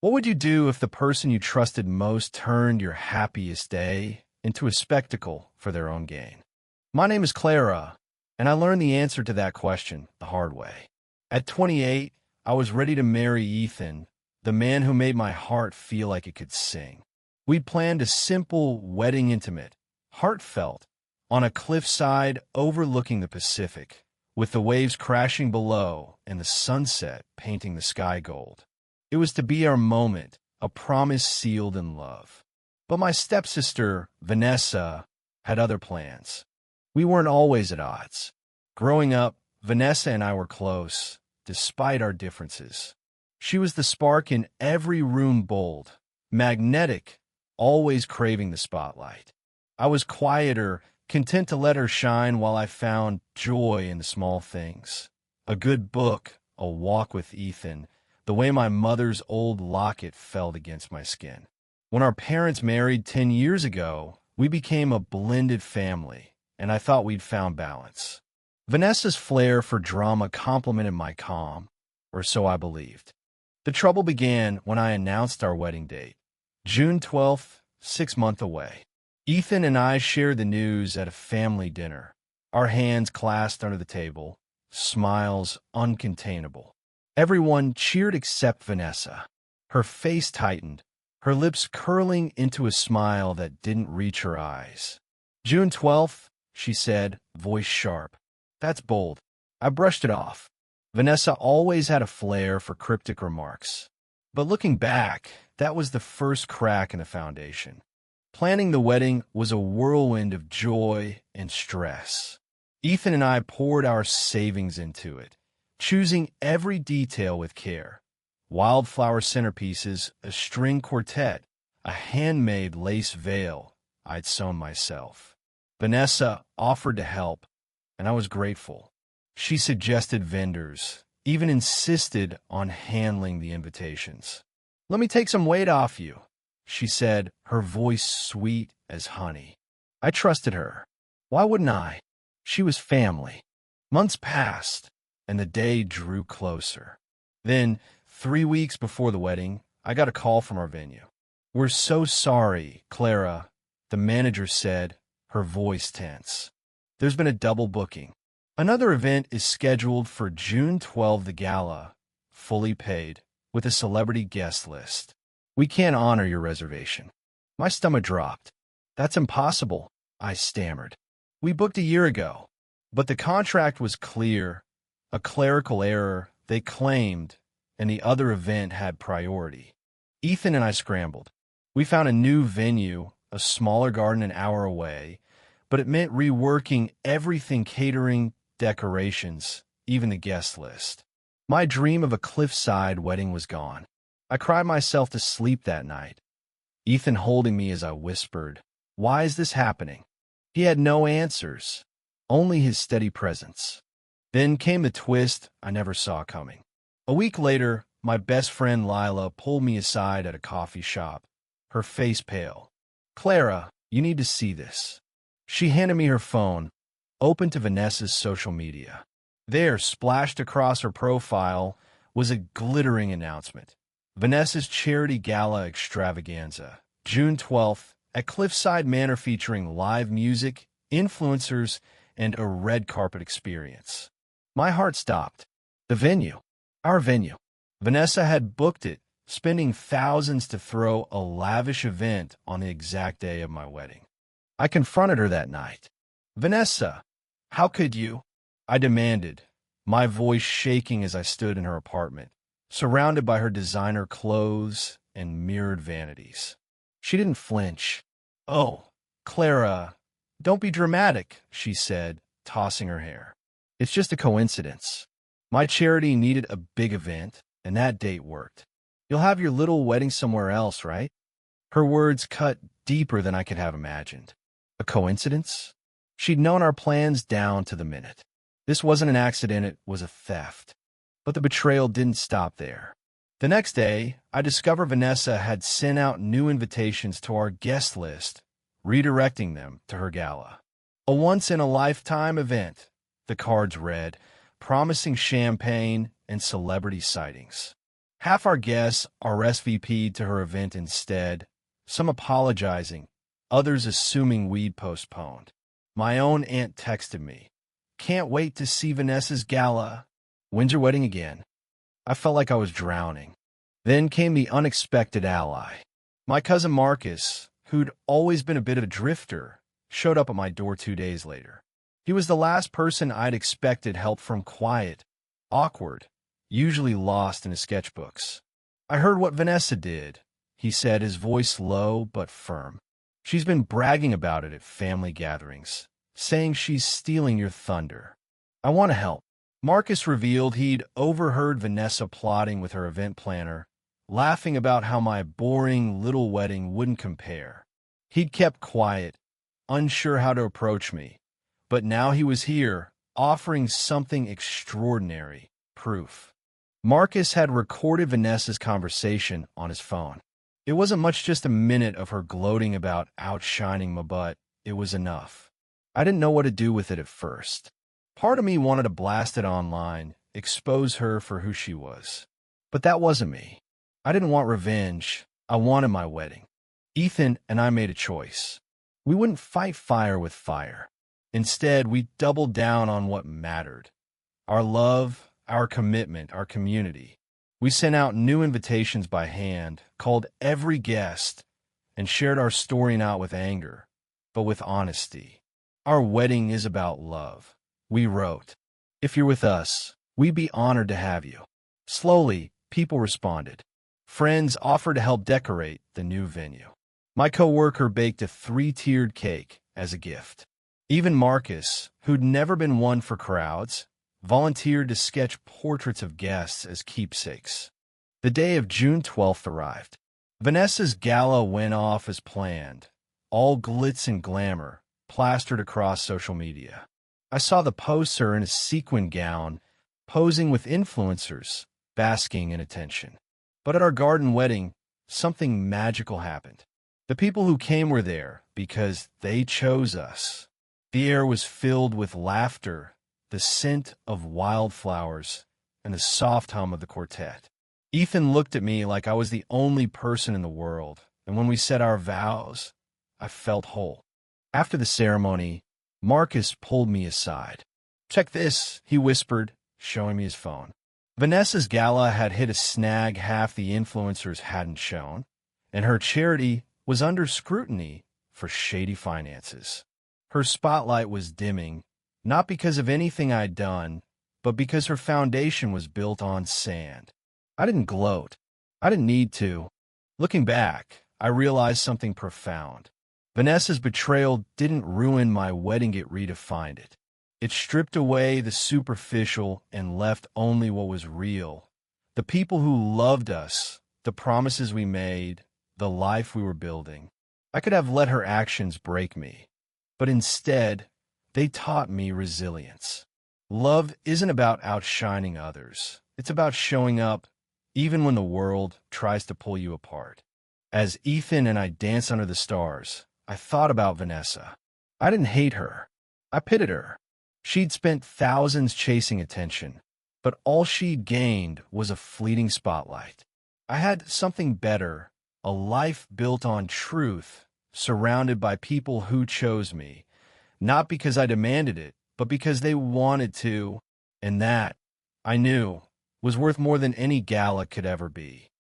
What would you do if the person you trusted most turned your happiest day into a spectacle for their own gain? My name is Clara, and I learned the answer to that question the hard way. At 28, I was ready to marry Ethan, the man who made my heart feel like it could sing. We'd planned a simple wedding intimate, heartfelt, on a cliffside overlooking the Pacific, with the waves crashing below and the sunset painting the sky gold. It was to be our moment, a promise sealed in love. But my stepsister, Vanessa, had other plans. We weren't always at odds. Growing up, Vanessa and I were close, despite our differences. She was the spark in every room, bold, magnetic, always craving the spotlight. I was quieter, content to let her shine while I found joy in the small things. A good book, a walk with Ethan, the way my mother's old locket felt against my skin. When our parents married 10 years ago, we became a blended family, and I thought we'd found balance. Vanessa's flair for drama complemented my calm, or so I believed. The trouble began when I announced our wedding date, June 12th, 6 months away. Ethan and I shared the news at a family dinner, our hands clasped under the table, smiles uncontainable. Everyone cheered except Vanessa. Her face tightened, her lips curling into a smile that didn't reach her eyes. June 12th, she said, voice sharp. That's bold. I brushed it off. Vanessa always had a flair for cryptic remarks. But looking back, that was the first crack in the foundation. Planning the wedding was a whirlwind of joy and stress. Ethan and I poured our savings into it, choosing every detail with care. Wildflower centerpieces, a string quartet, a handmade lace veil I'd sewn myself. Vanessa offered to help, and I was grateful. She suggested vendors, even insisted on handling the invitations. "Let me take some weight off you," she said, her voice sweet as honey. I trusted her. Why wouldn't I? She was family. Months passed, and the day drew closer. Then, 3 weeks before the wedding, I got a call from our venue. "We're so sorry, Clara," the manager said, her voice tense. "There's been a double booking. Another event is scheduled for June 12th, the gala, fully paid, with a celebrity guest list. We can't honor your reservation." My stomach dropped. "That's impossible," I stammered. "We booked a year ago." But the contract was clear. A clerical error, they claimed, and the other event had priority. Ethan and I scrambled. We found a new venue, a smaller garden an hour away, but it meant reworking everything: catering, decorations, even the guest list. My dream of a cliffside wedding was gone. I cried myself to sleep that night, Ethan holding me as I whispered, "Why is this happening?" He had no answers, only his steady presence. Then came the twist I never saw coming. A week later, my best friend Lila pulled me aside at a coffee shop, her face pale. "Clara, you need to see this." She handed me her phone, open to Vanessa's social media. There, splashed across her profile, was a glittering announcement. Vanessa's charity gala extravaganza, June 12th, at Cliffside Manor, featuring live music, influencers, and a red carpet experience. My heart stopped. The venue, our venue. Vanessa had booked it, spending thousands to throw a lavish event on the exact day of my wedding. I confronted her that night. "Vanessa, how could you?" I demanded, my voice shaking as I stood in her apartment, surrounded by her designer clothes and mirrored vanities. She didn't flinch. "Oh, Clara, don't be dramatic," she said, tossing her hair. "It's just a coincidence. My charity needed a big event, and that date worked. You'll have your little wedding somewhere else, right?" Her words cut deeper than I could have imagined. A coincidence? She'd known our plans down to the minute. This wasn't an accident, it was a theft. But the betrayal didn't stop there. The next day, I discovered Vanessa had sent out new invitations to our guest list, redirecting them to her gala. "A once-in-a-lifetime event," the cards read, promising champagne and celebrity sightings. Half our guests RSVP'd to her event instead, some apologizing, others assuming we'd postponed. My own aunt texted me, "Can't wait to see Vanessa's gala. When's your wedding again?" I felt like I was drowning. Then came the unexpected ally. My cousin Marcus, who'd always been a bit of a drifter, showed up at my door 2 days later. He was the last person I'd expected help from, quiet, awkward, usually lost in his sketchbooks. "I heard what Vanessa did," he said, his voice low but firm. "She's been bragging about it at family gatherings, saying she's stealing your thunder. I want to help." Marcus revealed he'd overheard Vanessa plotting with her event planner, laughing about how my boring little wedding wouldn't compare. He'd kept quiet, unsure how to approach me, but now he was here, offering something extraordinary, proof. Marcus had recorded Vanessa's conversation on his phone. It wasn't much, just a minute of her gloating about outshining me, but it was enough. I didn't know what to do with it at first. Part of me wanted to blast it online, expose her for who she was. But that wasn't me. I didn't want revenge. I wanted my wedding. Ethan and I made a choice. We wouldn't fight fire with fire. Instead, we doubled down on what mattered: our love, our commitment, our community. We sent out new invitations by hand, called every guest, and shared our story not with anger, but with honesty. "Our wedding is about love," we wrote. "If you're with us, we'd be honored to have you." Slowly, people responded. Friends offered to help decorate the new venue. My coworker baked a 3-tiered cake as a gift. Even Marcus, who'd never been one for crowds, volunteered to sketch portraits of guests as keepsakes. The day of June 12th arrived. Vanessa's gala went off as planned, all glitz and glamour, plastered across social media. I saw the poster in a sequin gown, posing with influencers, basking in attention. But at our garden wedding, something magical happened. The people who came were there because they chose us. The air was filled with laughter, the scent of wildflowers, and the soft hum of the quartet. Ethan looked at me like I was the only person in the world, and when we said our vows, I felt whole. After the ceremony, Marcus pulled me aside. "Check this," he whispered, showing me his phone. Vanessa's gala had hit a snag half the influencers hadn't shown, and her charity was under scrutiny for shady finances. Her spotlight was dimming, not because of anything I'd done, but because her foundation was built on sand. I didn't gloat. I didn't need to. Looking back, I realized something profound. Vanessa's betrayal didn't ruin my wedding, it redefined it. It stripped away the superficial and left only what was real. The people who loved us, the promises we made, the life we were building. I could have let her actions break me, but instead, they taught me resilience. Love isn't about outshining others. It's about showing up, even when the world tries to pull you apart. As Ethan and I danced under the stars, I thought about Vanessa. I didn't hate her. I pitied her. She'd spent thousands chasing attention, but all she'd gained was a fleeting spotlight. I had something better, a life built on truth, surrounded by people who chose me, not because I demanded it, but because they wanted to, and that, I knew, was worth more than any gala could ever be.